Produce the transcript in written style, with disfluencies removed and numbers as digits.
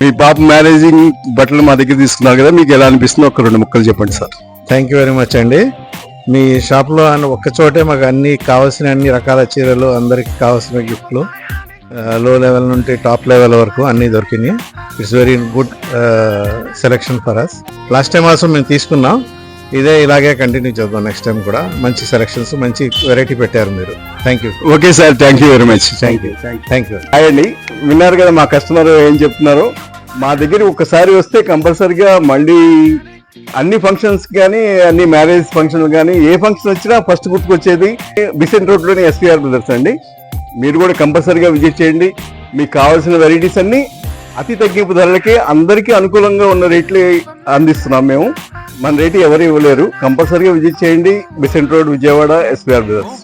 మీ పాప మ్యారేజింగ్ బట్టలు మా దగ్గర తీసుకున్నారు కదా, మీకు ఎలా అనిపిస్తుందో ఒక 2 ముక్కలు చెప్పండి sir. Thank you very much అండి. మీ షాప్లో ఒక్క చోటే మాకు అన్ని కావాల్సిన అన్ని రకాల చీరలు, అందరికి కావాల్సిన గిఫ్ట్లు, లో లెవెల్ నుండి టాప్ లెవెల్ వరకు అన్నీ దొరికినాయి. It's very good selection for us. Last time also మేము తీసుకున్నాం, ఇలాగే కంటిన్యూ చేద్దాం నెక్స్ట్ టైం కూడా. మంచి సెలెక్షన్స్, మంచి వెరైటీ పెట్టారు మీరు. Thank you. Okay sir, thank you very much. Thank you. అండి, విన్నారు కదా మా కస్టమర్ ఏం చెప్తున్నారో. మా దగ్గర ఒకసారి వస్తే కంపల్సరిగా మళ్ళీ అన్ని ఫంక్షన్స్ కానీ, అన్ని మ్యారేజ్ ఫంక్షన్లు కానీ, ఏ ఫంక్షన్ వచ్చినా ఫస్ట్ గుర్తుకొచ్చేది బిసెంట్ రోడ్లోని ఎస్పీఆర్ బ్రదర్స్ అండి. మీరు కూడా కంపల్సరిగా విజిట్ చేయండి. మీకు కావాల్సిన వెరైటీస్ అన్ని అతి తగ్గింపు ధరలకి అందరికీ అనుకూలంగా ఉన్న రేట్లు అందిస్తున్నాం మేము. మన రేటు ఎవరు ఇవ్వలేరు. కంపల్సరిగా విజిట్ చేయండి. Besant road, Vijayawada, SPR brothers.